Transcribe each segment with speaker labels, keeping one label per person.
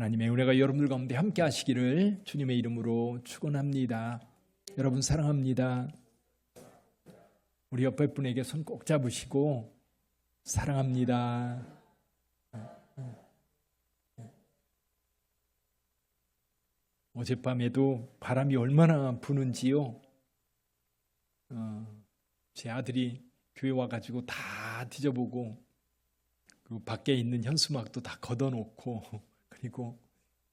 Speaker 1: 하나님의 은혜가 여러분들 가운데 함께 하시기를 주님의 이름으로 축원합니다. 여러분 사랑합니다. 우리 옆에 분에게 손 꼭 잡으시고 사랑합니다. 어젯밤에도 바람이 얼마나 부는지요. 제 아들이 교회 와가지고 다 뒤져보고 그 밖에 있는 현수막도 다 걷어놓고 그리고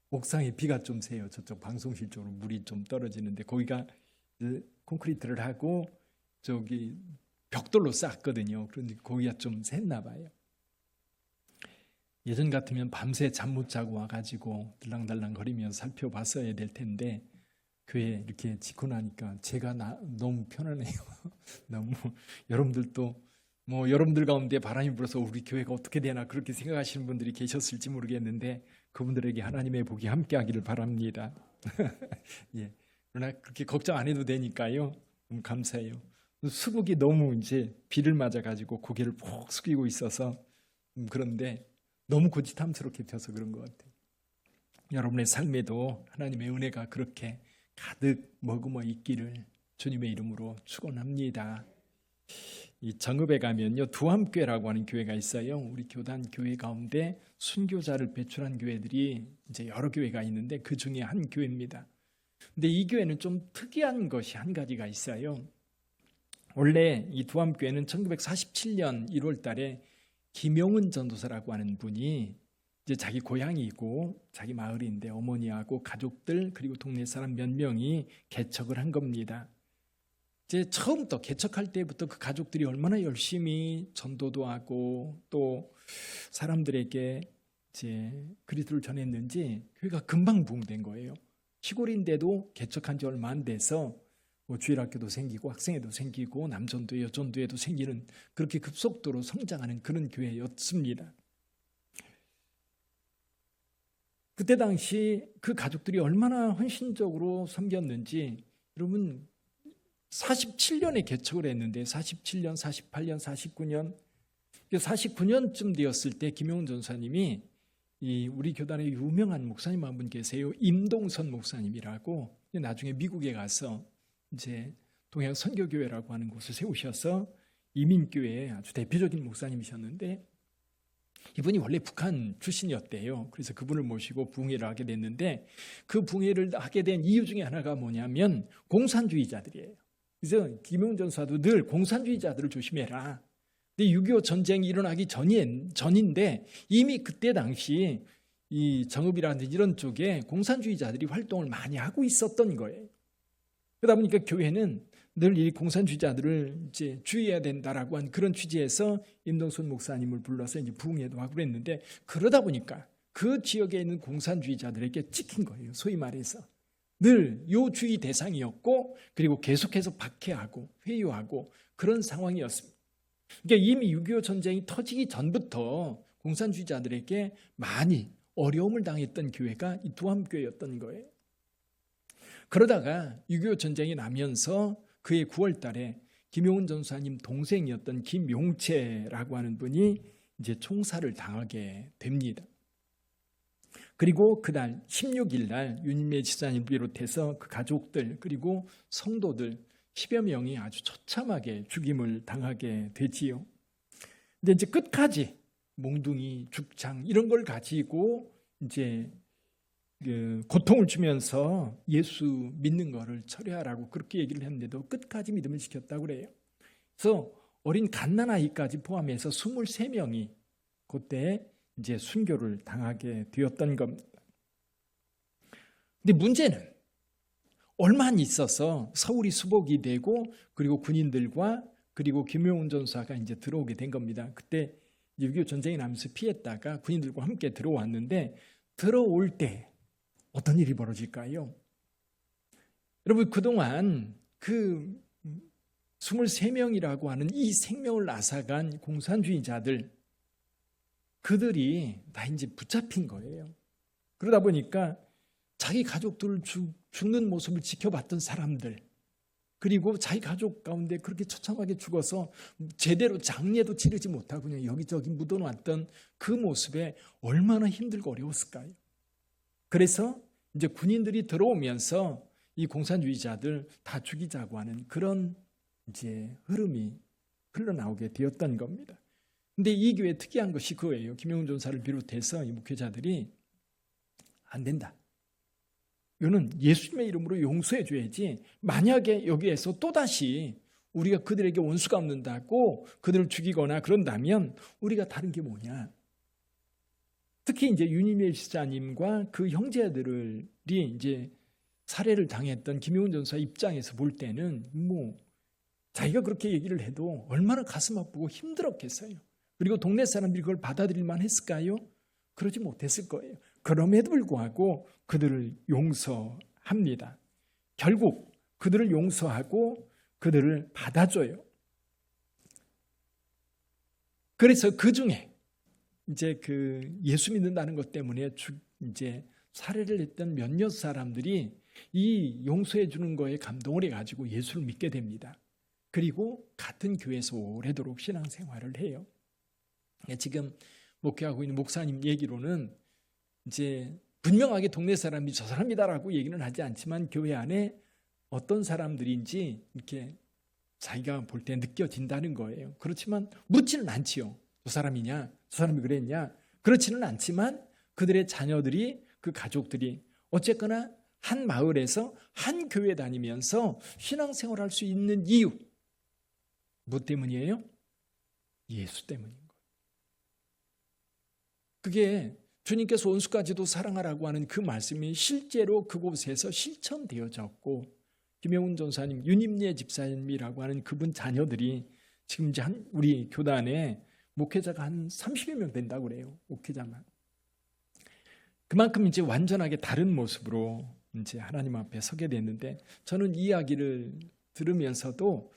Speaker 1: 옥상에 비가 좀 새요. 저쪽 방송실 쪽으로 물이 좀 떨어지는데 거기가 콘크리트를 하고 저기 벽돌로 쌓았거든요. 그런데 거기가 좀 샜나 봐요. 예전 같으면 밤새 잠 못 자고 와가지고 들랑달랑 거리면서 살펴봤어야 될 텐데 교회 이렇게 짓고 나니까 제가 너무 편하네요. 너무 여러분들도 여러분들 가운데 바람이 불어서 우리 교회가 어떻게 되나 그렇게 생각하시는 분들이 계셨을지 모르겠는데 그분들에게 하나님의 복이 함께하기를 바랍니다. 예. 그러나 그렇게 걱정 안 해도 되니까요. 너무 감사해요. 수국이 너무 이제 비를 맞아가지고 고개를 푹 숙이고 있어서 그런데 너무 고지탐스럽게 펴서 그런 것 같아요. 여러분의 삶에도 하나님의 은혜가 그렇게 가득 머금어 있기를 주님의 이름으로 축원합니다. 이 정읍에 가면요 두암교회라고 하는 교회가 있어요. 우리 교단 교회 가운데 순교자를 배출한 교회들이 이제 여러 교회가 있는데 그 중에 한 교회입니다. 근데 이 교회는 좀 특이한 것이 한 가지가 있어요. 원래 이 두암교회는 1947년 1월 달에 김용은 전도사라고 하는 분이 이제 자기 고향이고 자기 마을인데 어머니하고 가족들 그리고 동네 사람 몇 명이 개척을 한 겁니다. 이제 처음부터 개척할 때부터 그 가족들이 얼마나 열심히 전도도 하고 또 사람들에게 이제 그리스도를 전했는지 교회가 금방 부흥된 거예요. 시골인데도 개척한 지 얼마 안 돼서 주일학교도 생기고 학생회도 생기고 남전도회 여전도회도 생기는 그렇게 급속도로 성장하는 그런 교회였습니다. 그때 당시 그 가족들이 얼마나 헌신적으로 섬겼는지 여러분 47년에 개척을 했는데 47년, 48년, 49년 49년쯤 되었을 때 김용은 전사님이 우리 교단의 유명한 목사님 한 분 계세요. 임동선 목사님이라고 나중에 미국에 가서 이제 동양 선교교회라고 하는 곳을 세우셔서 이민교회의 아주 대표적인 목사님이셨는데 이분이 원래 북한 출신이었대요. 그래서 그분을 모시고 부흥회를 하게 됐는데 그 부흥회를 하게 된 이유 중에 하나가 뭐냐면 공산주의자들이에요. 그래서 김용은 전사도 늘 공산주의자들을 조심해라. 근데 6.25 전쟁이 일어나기 전인데 이미 그때 당시 이 정읍이라든지 이런 쪽에 공산주의자들이 활동을 많이 하고 있었던 거예요. 그러다 보니까 교회는 늘 이 공산주의자들을 이제 주의해야 된다라고 한 그런 취지에서 임동선 목사님을 불러서 이제 부흥회도 하고 그랬는데 그러다 보니까 그 지역에 있는 공산주의자들에게 찍힌 거예요. 소위 말해서 늘 요주의 대상이었고 그리고 계속해서 박해하고 회유하고 그런 상황이었습니다. 그러니까 이미 6.25 전쟁이 터지기 전부터 공산주의자들에게 많이 어려움을 당했던 교회가 이 두암교회였던 거예요. 그러다가 6.25 전쟁이 나면서 그해 9월 달에 김용은 전사님 동생이었던 김용채라고 하는 분이 이제 총살을 당하게 됩니다. 그리고 그날 16일 날 윤임매 지사님 비롯해서 그 가족들 그리고 성도들 10여 명이 아주 처참하게 죽임을 당하게 되지요. 근데 이제 끝까지 몽둥이, 죽창 이런 걸 가지고 이제 고통을 주면서 예수 믿는 거를 철회하라고 그렇게 얘기를 했는데도 끝까지 믿음을 지켰다고 그래요. 그래서 어린 갓난아이까지 포함해서 23명이 그때 이제 순교를 당하게 되었던 겁니다. 근데 문제는 얼마 안 있어서 서울이 수복이 되고 그리고 군인들과 그리고 김용은 전사가 이제 들어오게 된 겁니다. 그때 6.25 전쟁이 나면서 피했다가 군인들과 함께 들어왔는데 들어올 때 어떤 일이 벌어질까요? 여러분 그동안 그 23명이라고 하는 이 생명을 앗아간 공산주의자들 그들이 다 이제 붙잡힌 거예요. 그러다 보니까 자기 가족들을 죽는 모습을 지켜봤던 사람들 그리고 자기 가족 가운데 그렇게 처참하게 죽어서 제대로 장례도 치르지 못하고 그냥 여기저기 묻어놨던 그 모습에 얼마나 힘들고 어려웠을까요? 그래서 이제 군인들이 들어오면서 이 공산주의자들 다 죽이자고 하는 그런 이제 흐름이 흘러나오게 되었던 겁니다. 근데 이 교회 특이한 것이 그거예요. 김영훈 전사를 비롯해서 이 목회자들이 안 된다. 이거는 예수님의 이름으로 용서해 줘야지, 만약에 여기에서 또다시 우리가 그들에게 원수가 없는다고 그들을 죽이거나 그런다면 우리가 다른 게 뭐냐. 특히 이제 윤희미 시자님과 그 형제들이 이제 살해를 당했던 김용훈 전사 입장에서 볼 때는 뭐 자기가 그렇게 얘기를 해도 얼마나 가슴 아프고 힘들었겠어요. 그리고 동네 사람들이 그걸 받아들일 만했을까요? 그러지 못했을 거예요. 그럼에도 불구하고 그들을 용서합니다. 결국 그들을 용서하고 그들을 받아줘요. 그래서 그 중에 이제 그 예수 믿는다는 것 때문에 이제 살해를 했던 몇몇 사람들이 이 용서해 주는 거에 감동을 해가지고 예수를 믿게 됩니다. 그리고 같은 교회에서 오래도록 신앙생활을 해요. 지금 목회하고 있는 목사님 얘기로는 이제 분명하게 동네 사람이 저 사람이다라고 얘기는 하지 않지만 교회 안에 어떤 사람들인지 이렇게 자기가 볼 때 느껴진다는 거예요. 그렇지만 묻지는 않지요. 저 사람이냐? 저 사람이 그랬냐? 그렇지는 않지만 그들의 자녀들이, 그 가족들이 어쨌거나 한 마을에서 한 교회 다니면서 신앙생활할 수 있는 이유, 뭐 때문이에요? 예수 때문인 거예요. 그게 주님께서 원수까지도 사랑하라고 하는 그 말씀이 실제로 그곳에서 실천되어졌고, 김영훈 전사님, 윤임예 집사님이라고 하는 그분 자녀들이 지금 이제 우리 교단에 목회자가 한 30여 명 된다고 그래요. 목회자만. 그만큼 이제 완전하게 다른 모습으로 이제 하나님 앞에 서게 됐는데, 저는 이 이야기를 들으면서도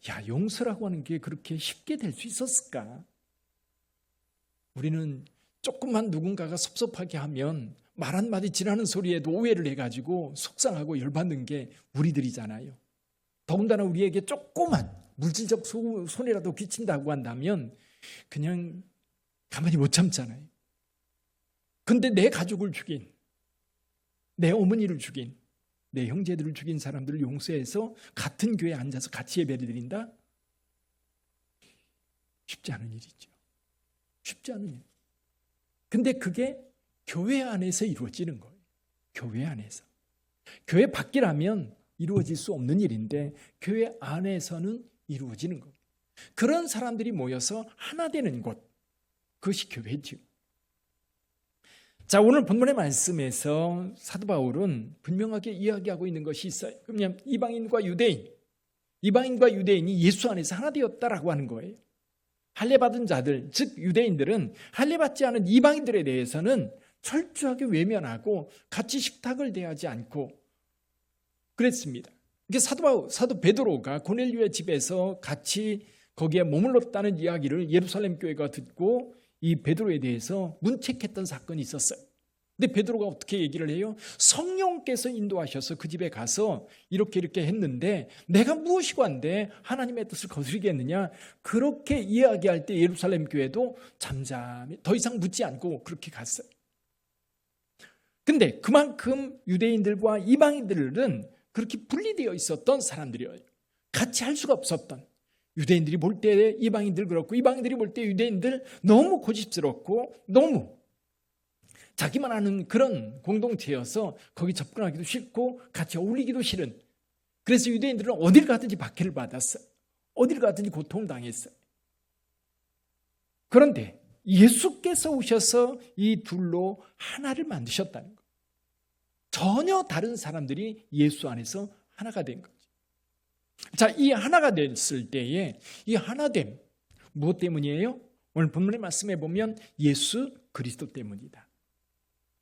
Speaker 1: 야, 용서라고 하는 게 그렇게 쉽게 될 수 있었을까? 우리는 조금만 누군가가 섭섭하게 하면 말 한마디 지나는 소리에도 오해를 해가지고 속상하고 열받는 게 우리들이잖아요. 더군다나 우리에게 조그만 물질적 손해라도 끼친다고 한다면 그냥 가만히 못 참잖아요. 근데 내 가족을 죽인, 내 어머니를 죽인, 내 형제들을 죽인 사람들을 용서해서 같은 교회에 앉아서 같이 예배를 드린다? 쉽지 않은 일이죠. 쉽지 않은 일. 근데 그게 교회 안에서 이루어지는 거예요. 교회 안에서. 교회 밖이라면 이루어질 수 없는 일인데 교회 안에서는 이루어지는 거예요. 그런 사람들이 모여서 하나 되는 곳, 그것이 교회죠. 자, 오늘 본문의 말씀에서 사도 바울은 분명하게 이야기하고 있는 것이 있어요. 그러면 이방인과 유대인이 예수 안에서 하나 되었다라고 하는 거예요. 할례받은 자들, 즉 유대인들은 할례받지 않은 이방인들에 대해서는 철저하게 외면하고 같이 식탁을 대하지 않고 그랬습니다. 이게 사도 베드로가 고넬료의 집에서 같이 거기에 머물렀다는 이야기를 예루살렘 교회가 듣고 이 베드로에 대해서 문책했던 사건이 있었어요. 근데 베드로가 어떻게 얘기를 해요? 성령께서 인도하셔서 그 집에 가서 이렇게 했는데 내가 무엇이고 한데 하나님의 뜻을 거스르겠느냐? 그렇게 이야기할 때 예루살렘 교회도 잠잠히 더 이상 묻지 않고 그렇게 갔어요. 근데 그만큼 유대인들과 이방인들은 그렇게 분리되어 있었던 사람들이에요. 같이 할 수가 없었던. 유대인들이 볼 때 이방인들 그렇고 이방인들이 볼 때 유대인들 너무 고집스럽고 너무 자기만 아는 그런 공동체여서 거기 접근하기도 싫고 같이 어울리기도 싫은. 그래서 유대인들은 어딜 가든지 박해를 받았어요. 어딜 가든지 고통당했어요. 그런데 예수께서 오셔서 이 둘로 하나를 만드셨다는 거예요. 전혀 다른 사람들이 예수 안에서 하나가 된 거죠. 자, 이 하나가 됐을 때에 이 하나됨 무엇 때문이에요? 오늘 본문의 말씀에 보면 예수 그리스도 때문이다.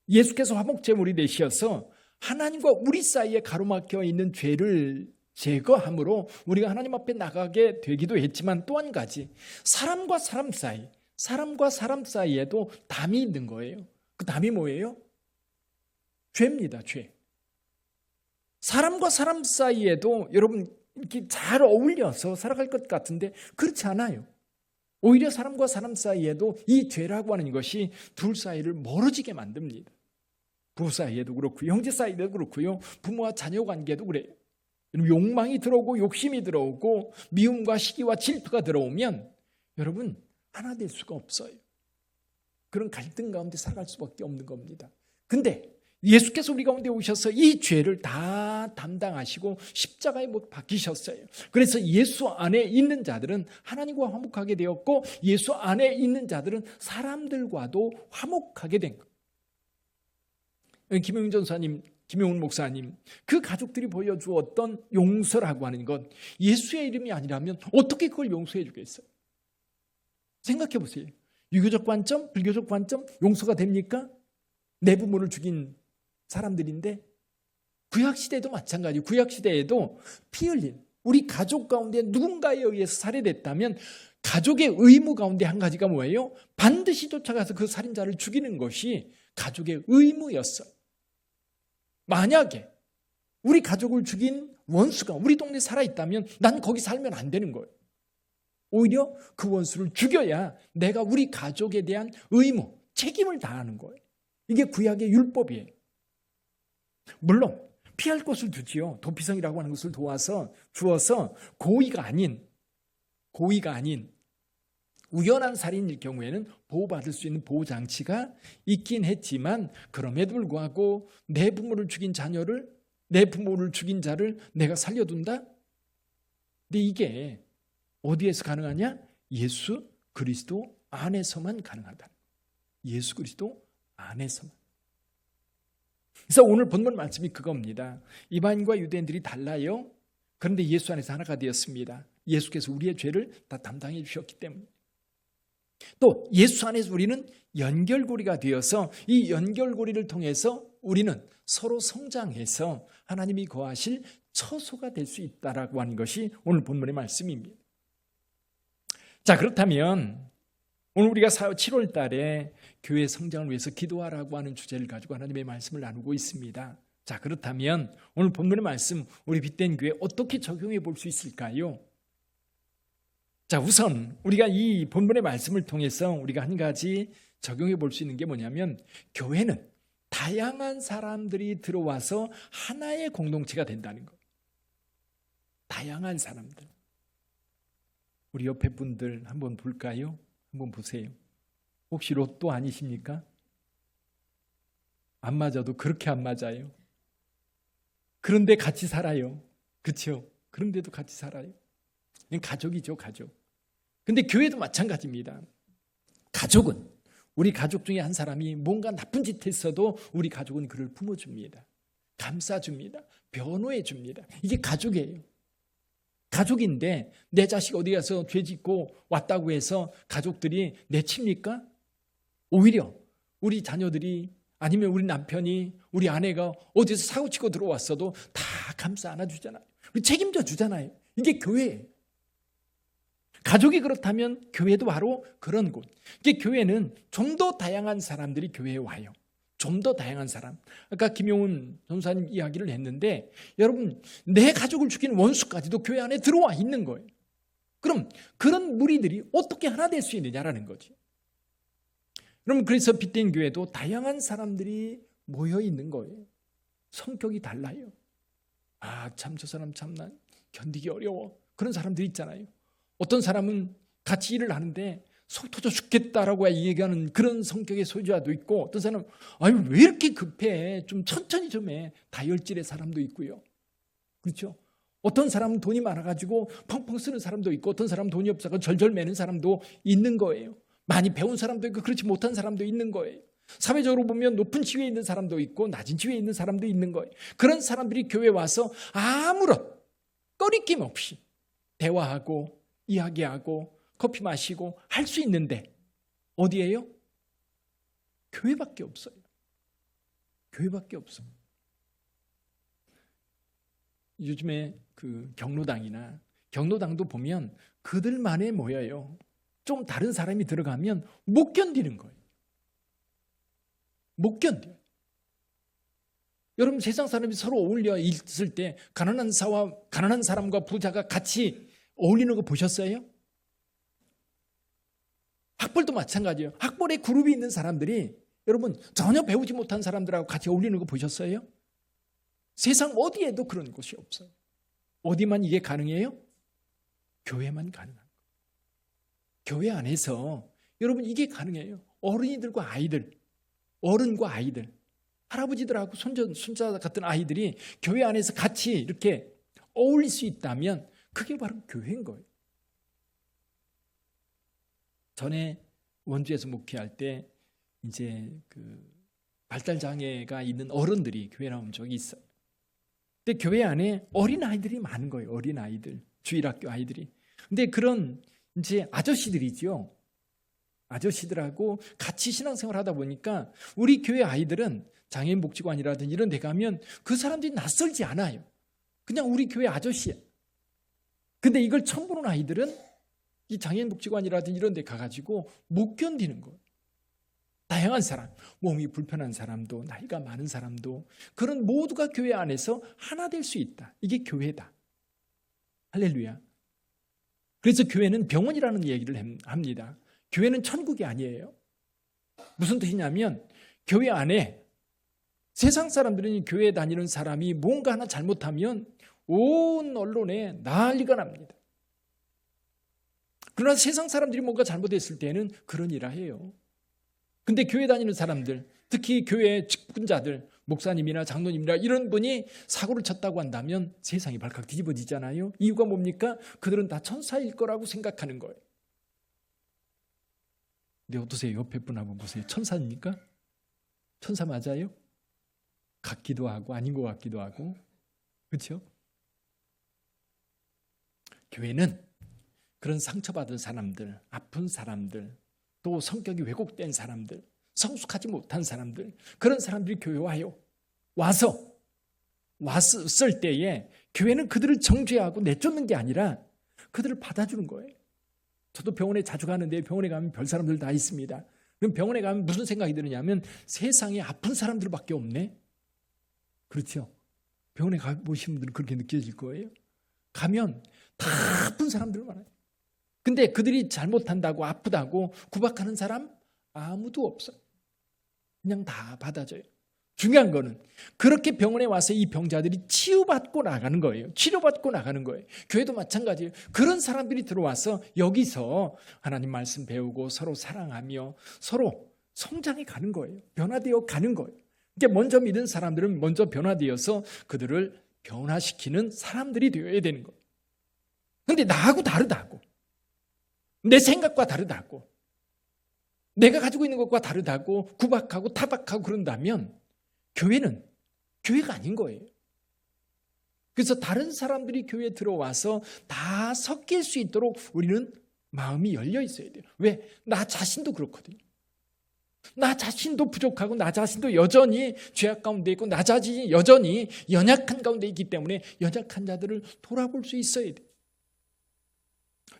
Speaker 1: 예수께서 화목제물이 되셔서 하나님과 우리 사이에 가로막혀 있는 죄를 제거함으로 우리가 하나님 앞에 나가게 되기도 했지만 또 한 가지, 사람과 사람 사이에도 담이 있는 거예요. 그 담이 뭐예요? 죄입니다. 죄. 사람과 사람 사이에도 여러분 이렇게 잘 어울려서 살아갈 것 같은데 그렇지 않아요. 오히려 사람과 사람 사이에도 이 죄라고 하는 것이 둘 사이를 멀어지게 만듭니다. 부부 사이에도 그렇고 형제 사이에도 그렇고요. 부모와 자녀 관계도 그래요. 욕망이 들어오고 욕심이 들어오고 미움과 시기와 질투가 들어오면 여러분 하나 될 수가 없어요. 그런 갈등 가운데 살아갈 수밖에 없는 겁니다. 근데 예수께서 우리 가운데 오셔서 이 죄를 다 담당하시고 십자가에 못 박히셨어요. 그래서 예수 안에 있는 자들은 하나님과 화목하게 되었고 예수 안에 있는 자들은 사람들과도 화목하게 된 거예요. 김용훈 전사님, 김용훈 목사님, 그 가족들이 보여주었던 용서라고 하는 것, 예수의 이름이 아니라면 어떻게 그걸 용서해 주겠어요? 생각해 보세요. 유교적 관점, 불교적 관점, 용서가 됩니까? 내 부모를 죽인 사람들인데 구약시대도 마찬가지고 구약시대에도 피 흘린 우리 가족 가운데 누군가에 의해서 살해됐다면 가족의 의무 가운데 한 가지가 뭐예요? 반드시 쫓아가서 그 살인자를 죽이는 것이 가족의 의무였어요. 만약에 우리 가족을 죽인 원수가 우리 동네에 살아있다면 난 거기 살면 안 되는 거예요. 오히려 그 원수를 죽여야 내가 우리 가족에 대한 의무, 책임을 다하는 거예요. 이게 구약의 율법이에요. 물론 피할 곳을 두지요. 도피성이라고 하는 것을 주어서 고의가 아닌 우연한 살인일 경우에는 보호받을 수 있는 보호장치가 있긴 했지만 그럼에도 불구하고 내 부모를 죽인 자를 내가 살려둔다? 근데 이게 어디에서 가능하냐? 예수 그리스도 안에서만 가능하다. 예수 그리스도 안에서만. 그래서 오늘 본문 말씀이 그겁니다. 이방인과 유대인들이 달라요. 그런데 예수 안에서 하나가 되었습니다. 예수께서 우리의 죄를 다 담당해 주셨기 때문에. 또 예수 안에서 우리는 연결고리가 되어서 이 연결고리를 통해서 우리는 서로 성장해서 하나님이 거하실 처소가 될 수 있다라고 하는 것이 오늘 본문의 말씀입니다. 자, 그렇다면 오늘 우리가 7월 달에 교회 성장을 위해서 기도하라고 하는 주제를 가지고 하나님의 말씀을 나누고 있습니다. 자, 그렇다면 오늘 본문의 말씀 우리 빛된 교회 어떻게 적용해 볼 수 있을까요? 자, 우선 우리가 이 본문의 말씀을 통해서 우리가 한 가지 적용해 볼 수 있는 게 뭐냐면 교회는 다양한 사람들이 들어와서 하나의 공동체가 된다는 것. 다양한 사람들. 우리 옆에 분들 한번 볼까요? 한번 보세요. 혹시 로또 아니십니까? 안 맞아도 그렇게 안 맞아요. 그런데 같이 살아요. 그렇죠? 그런데도 같이 살아요. 가족이죠, 가족. 근데 교회도 마찬가지입니다. 가족은 우리 가족 중에 한 사람이 뭔가 나쁜 짓 했어도 우리 가족은 그를 품어줍니다. 감싸줍니다. 변호해줍니다. 이게 가족이에요. 가족인데 내 자식 어디 가서 죄 짓고 왔다고 해서 가족들이 내칩니까? 오히려 우리 자녀들이 아니면 우리 남편이 우리 아내가 어디서 사고치고 들어왔어도 다 감싸 안아주잖아요. 책임져 주잖아요. 이게 교회예요. 가족이 그렇다면 교회도 바로 그런 곳. 이게 교회는 좀 더 다양한 사람들이 교회에 와요. 좀 더 다양한 사람. 아까 김용훈 전사님 이야기를 했는데 여러분 내 가족을 죽이는 원수까지도 교회 안에 들어와 있는 거예요. 그럼 그런 무리들이 어떻게 하나 될 수 있느냐라는 거지. 그럼 그래서 빛된 교회도 다양한 사람들이 모여 있는 거예요. 성격이 달라요. 아, 참 저 사람 참 난 견디기 어려워. 그런 사람들이 있잖아요. 어떤 사람은 같이 일을 하는데 속 터져 죽겠다라고 얘기하는 그런 성격의 소유자도 있고 어떤 사람은 아유 왜 이렇게 급해 좀 천천히 좀 해 다혈질의 사람도 있고요. 그렇죠? 어떤 사람은 돈이 많아가지고 펑펑 쓰는 사람도 있고 어떤 사람은 돈이 없어서 절절 매는 사람도 있는 거예요. 많이 배운 사람도 있고 그렇지 못한 사람도 있는 거예요. 사회적으로 보면 높은 지위에 있는 사람도 있고 낮은 지위에 있는 사람도 있는 거예요. 그런 사람들이 교회에 와서 아무런 꺼리낌 없이 대화하고 이야기하고 커피 마시고 할 수 있는데 어디예요? 교회밖에 없어요. 교회밖에 없어요. 요즘에 그 경로당도 보면 그들만의 모여요. 좀 다른 사람이 들어가면 못 견디는 거예요. 못 견뎌요. 여러분 세상 사람이 서로 어울려 있을 때 가난한 사람과 부자가 같이 어울리는 거 보셨어요? 학벌도 마찬가지예요. 학벌의 그룹이 있는 사람들이 여러분 전혀 배우지 못한 사람들하고 같이 어울리는 거 보셨어요? 세상 어디에도 그런 곳이 없어요. 어디만 이게 가능해요? 교회만 가능한 거예요. 교회 안에서 여러분 이게 가능해요. 어른이들과 아이들, 어른과 아이들, 할아버지들하고 손자 같은 아이들이 교회 안에서 같이 이렇게 어울릴 수 있다면 그게 바로 교회인 거예요. 전에 원주에서 목회할 때 이제 그 발달 장애가 있는 어른들이 교회 나온 적이 있어요. 근데 교회 안에 어린 아이들이 많은 거예요. 어린 아이들, 주일학교 아이들이. 근데 그런 이제 아저씨들이죠. 아저씨들하고 같이 신앙생활 하다 보니까 우리 교회 아이들은 장애인 복지관이라든지 이런 데 가면 그 사람들이 낯설지 않아요. 그냥 우리 교회 아저씨야. 근데 이걸 처음 보는 아이들은 이 장애인 복지관이라든지 이런 데 가가지고 못 견디는 거예요. 다양한 사람, 몸이 불편한 사람도 나이가 많은 사람도 그런 모두가 교회 안에서 하나 될 수 있다. 이게 교회다. 할렐루야. 그래서 교회는 병원이라는 얘기를 합니다. 교회는 천국이 아니에요. 무슨 뜻이냐면 교회 안에 세상 사람들은 교회 다니는 사람이 뭔가 하나 잘못하면 온 언론에 난리가 납니다. 그러나 세상 사람들이 뭔가 잘못했을 때는 그런 일을 해요. 근데 교회 다니는 사람들, 특히 교회 직분자들, 목사님이나 장로님이나 이런 분이 사고를 쳤다고 한다면 세상이 발칵 뒤집어지잖아요. 이유가 뭡니까? 그들은 다 천사일 거라고 생각하는 거예요. 근데 어떠세요? 옆에 분 한번 보세요. 천사입니까? 천사 맞아요? 같기도 하고 아닌 것 같기도 하고. 그렇죠? 교회는 그런 상처받은 사람들, 아픈 사람들, 또 성격이 왜곡된 사람들, 성숙하지 못한 사람들, 그런 사람들이 교회 왔을 때에 교회는 그들을 정죄하고 내쫓는 게 아니라 그들을 받아주는 거예요. 저도 병원에 자주 가는데 병원에 가면 별 사람들 다 있습니다. 그럼 병원에 가면 무슨 생각이 드느냐면 세상에 아픈 사람들밖에 없네. 그렇죠? 병원에 가보신 분들은 그렇게 느껴질 거예요. 가면 다 아픈 사람들 많아요. 근데 그들이 잘못한다고 아프다고 구박하는 사람 아무도 없어요. 그냥 다 받아줘요. 중요한 거는 그렇게 병원에 와서 이 병자들이 치유받고 나가는 거예요. 치료받고 나가는 거예요. 교회도 마찬가지예요. 그런 사람들이 들어와서 여기서 하나님 말씀 배우고 서로 사랑하며 서로 성장해 가는 거예요. 변화되어 가는 거예요. 이게 먼저 믿은 사람들은 먼저 변화되어서 그들을 변화시키는 사람들이 되어야 되는 거예요. 근데 나하고 다르다고, 내 생각과 다르다고, 내가 가지고 있는 것과 다르다고 구박하고 타박하고 그런다면 교회는 교회가 아닌 거예요. 그래서 다른 사람들이 교회에 들어와서 다 섞일 수 있도록 우리는 마음이 열려 있어야 돼요. 왜? 나 자신도 그렇거든요. 나 자신도 부족하고 나 자신도 여전히 죄악 가운데 있고 나 자신이 여전히 연약한 가운데 있기 때문에 연약한 자들을 돌아볼 수 있어야 돼요.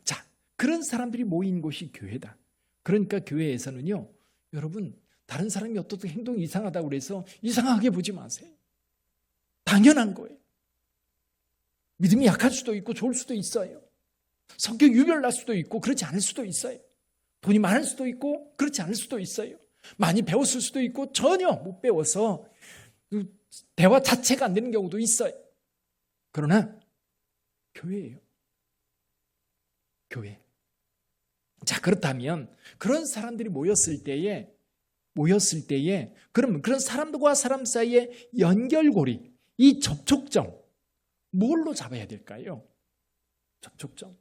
Speaker 1: 자, 그런 사람들이 모인 곳이 교회다. 그러니까 교회에서는요, 여러분 다른 사람이 어떻게 행동이 이상하다고 그래서 이상하게 보지 마세요. 당연한 거예요. 믿음이 약할 수도 있고 좋을 수도 있어요. 성격 유별날 수도 있고 그렇지 않을 수도 있어요. 돈이 많을 수도 있고 그렇지 않을 수도 있어요. 많이 배웠을 수도 있고 전혀 못 배워서 대화 자체가 안 되는 경우도 있어요. 그러나 교회예요. 교회. 자, 그렇다면 그런 사람들이 모였을 때에 그러면 그런 사람들과 사람 사이의 연결고리, 이 접촉점 뭘로 잡아야 될까요? 접촉점.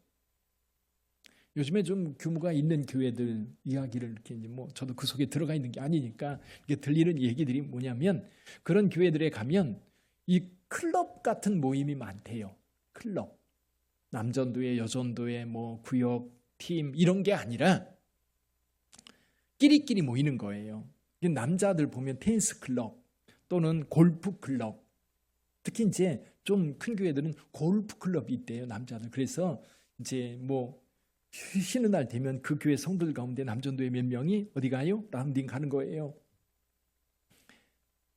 Speaker 1: 요즘에 좀 규모가 있는 교회들 이야기를 이렇게 이제 뭐 저도 그 속에 들어가 있는 게 아니니까 이게 들리는 얘기들이 뭐냐면 그런 교회들에 가면 이 클럽 같은 모임이 많대요. 클럽. 남전도회, 여전도회, 뭐 구역, 팀 이런 게 아니라 끼리끼리 모이는 거예요. 남자들 보면 테니스 클럽 또는 골프 클럽, 특히 이제 좀 큰 교회들은 골프 클럽이 있대요, 남자들. 그래서 이제 뭐 쉬는 날 되면 그 교회 성도들 가운데 남전도회 몇 명이 어디 가요? 라운딩 가는 거예요.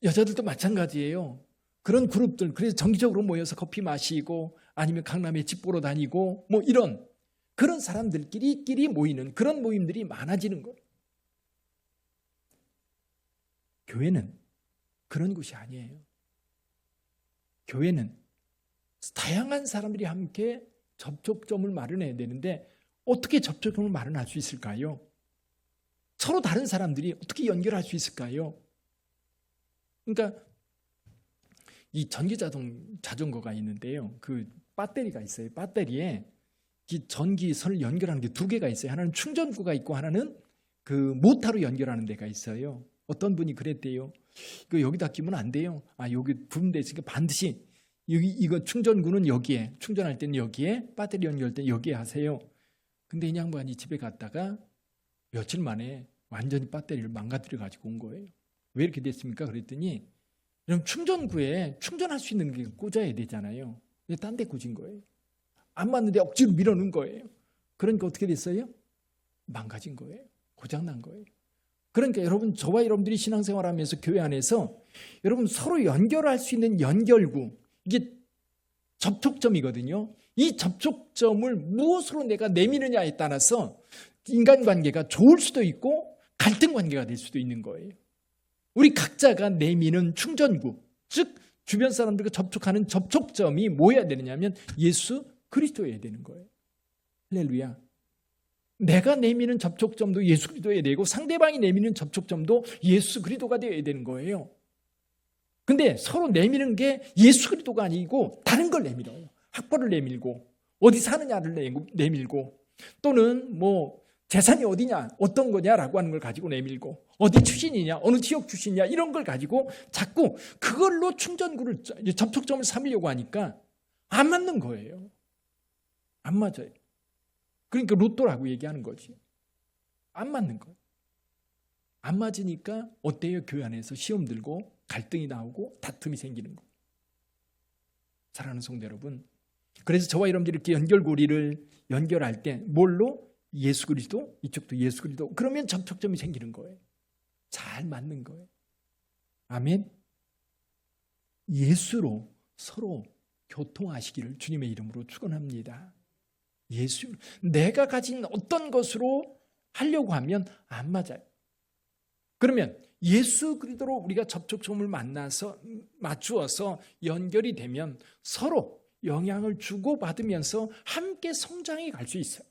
Speaker 1: 여자들도 마찬가지예요. 그런 그룹들, 그래서 정기적으로 모여서 커피 마시고 아니면 강남에 집 보러 다니고 뭐 이런 그런 사람들끼리 모이는 그런 모임들이 많아지는 거예요. 교회는 그런 곳이 아니에요. 교회는 다양한 사람들이 함께 접촉점을 마련해야 되는데 어떻게 접촉점을 마련할 수 있을까요? 서로 다른 사람들이 어떻게 연결할 수 있을까요? 그러니까 이 전기 자전거가 있는데요. 그 배터리가 있어요. 배터리에 이 전기선을 연결하는 게 두 개가 있어요. 하나는 충전구가 있고 하나는 그 모터로 연결하는 데가 있어요. 어떤 분이 그랬대요. 이거 여기다 끼면 안 돼요. 여기 부분돼 있으니까 반드시 이거 충전구는 여기에, 충전할 때는 여기에, 배터리 연결할 때는 여기에 하세요. 근데 이 양반이 집에 갔다가 며칠 만에 완전히 배터리를 망가뜨려 가지고 온 거예요. 왜 이렇게 됐습니까? 그랬더니 그럼 충전구에 충전할 수 있는 게 꽂아야 되잖아요. 근데 딴 데 꽂은 거예요. 안 맞는데 억지로 밀어넣은 거예요. 그러니까 어떻게 됐어요? 망가진 거예요. 고장난 거예요. 그러니까 여러분, 저와 여러분들이 신앙생활하면서 교회 안에서 여러분 서로 연결할 수 있는 연결구, 이게 접촉점이거든요. 이 접촉점을 무엇으로 내가 내미느냐에 따라서 인간관계가 좋을 수도 있고 갈등관계가 될 수도 있는 거예요. 우리 각자가 내미는 충전구, 즉 주변 사람들과 접촉하는 접촉점이 뭐여야 되느냐면 예수 그리스도여야 되는 거예요. 할렐루야. 내가 내미는 접촉점도 예수 그리스도여야 되고 상대방이 내미는 접촉점도 예수 그리스도가 되어야 되는 거예요. 근데 서로 내미는 게 예수 그리스도가 아니고 다른 걸 내밀어요. 학벌을 내밀고 어디 사느냐를 내밀고 또는 뭐 재산이 어디냐, 어떤 거냐라고 하는 걸 가지고 내밀고 어디 출신이냐, 어느 지역 출신이냐 이런 걸 가지고 자꾸 그걸로 충전구를, 접촉점을 삼으려고 하니까 안 맞는 거예요. 안 맞아요. 그러니까 로또라고 얘기하는 거지. 안 맞는 거예요. 안 맞으니까 어때요? 교회 안에서 시험 들고 갈등이 나오고 다툼이 생기는 거. 사랑하는 성도 여러분, 그래서 저와 여러분들이 이렇게 연결고리를 연결할 때 뭘로? 예수 그리스도, 이쪽도 예수 그리스도. 그러면 접촉점이 생기는 거예요. 잘 맞는 거예요. 아멘. 예수로 서로 교통하시기를 주님의 이름으로 축원합니다. 예수, 내가 가진 어떤 것으로 하려고 하면 안 맞아요. 그러면 예수 그리스도로 우리가 접촉점을 맞추어서 연결이 되면 서로 영향을 주고받으면서 함께 성장해 갈 수 있어요.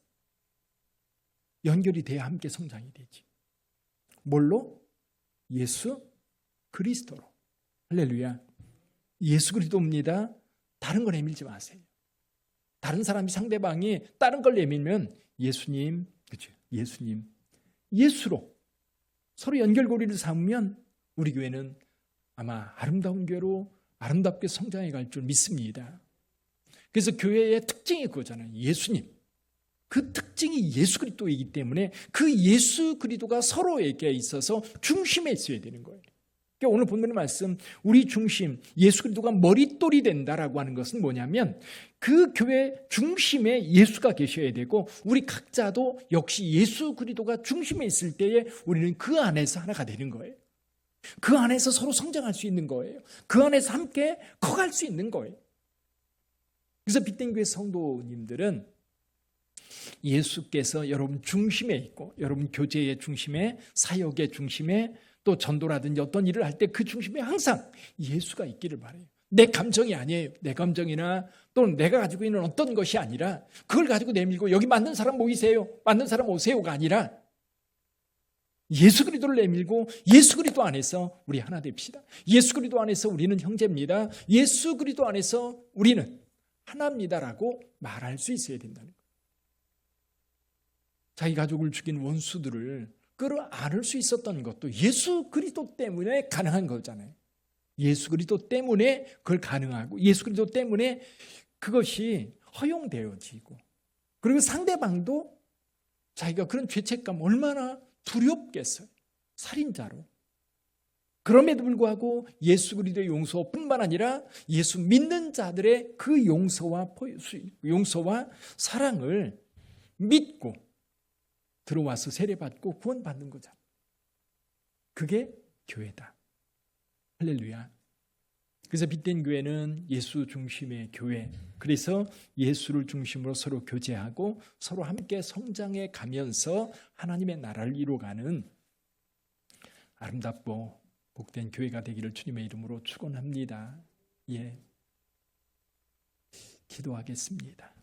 Speaker 1: 연결이 돼야 함께 성장이 되지. 뭘로? 예수 그리스도로. 할렐루야. 예수 그리스도입니다. 다른 걸 내밀지 마세요. 다른 사람이, 상대방이 다른 걸 내밀면 예수님, 그렇죠? 예수님, 예수로 서로 연결고리를 삼으면 우리 교회는 아마 아름다운 교회로 아름답게 성장해 갈 줄 믿습니다. 그래서 교회의 특징이 그거잖아요. 예수님. 그 특징이 예수 그리스도이기 때문에 그 예수 그리스도가 서로에게 있어서 중심에 있어야 되는 거예요. 그러니까 오늘 본문의 말씀, 우리 중심, 예수 그리스도가 머릿돌이 된다라고 하는 것은 뭐냐면 그 교회 중심에 예수가 계셔야 되고 우리 각자도 역시 예수 그리스도가 중심에 있을 때에 우리는 그 안에서 하나가 되는 거예요. 그 안에서 서로 성장할 수 있는 거예요. 그 안에서 함께 커갈 수 있는 거예요. 그래서 빛된 교회 성도님들은 예수께서 여러분 중심에 있고 여러분 교제의 중심에, 사역의 중심에, 또 전도라든지 어떤 일을 할 때 그 중심에 항상 예수가 있기를 바라요. 내 감정이 아니에요. 내 감정이나 또는 내가 가지고 있는 어떤 것이 아니라 그걸 가지고 내밀고 여기 맞는 사람 모이세요, 맞는 사람 오세요가 아니라 예수 그리스도를 내밀고 예수 그리스도 안에서 우리 하나 됩시다. 예수 그리스도 안에서 우리는 형제입니다. 예수 그리스도 안에서 우리는 하나입니다라고 말할 수 있어야 된다는 거예요. 자기 가족을 죽인 원수들을 끌어안을 수 있었던 것도 예수 그리스도 때문에 가능한 거잖아요. 예수 그리스도 때문에 그걸 가능하고 예수 그리스도 때문에 그것이 허용되어지고 그리고 상대방도 자기가 그런 죄책감 얼마나 두렵겠어요. 살인자로. 그럼에도 불구하고 예수 그리스도의 용서뿐만 아니라 예수 믿는 자들의 그 용서와 사랑을 믿고 들어와서 세례받고 구원받는 거잖아. 그게 교회다. 할렐루야. 그래서 빛된 교회는 예수 중심의 교회. 그래서 예수를 중심으로 서로 교제하고 서로 함께 성장해 가면서 하나님의 나라를 이루어가는 아름답고 복된 교회가 되기를 주님의 이름으로 축원합니다. 예, 기도하겠습니다.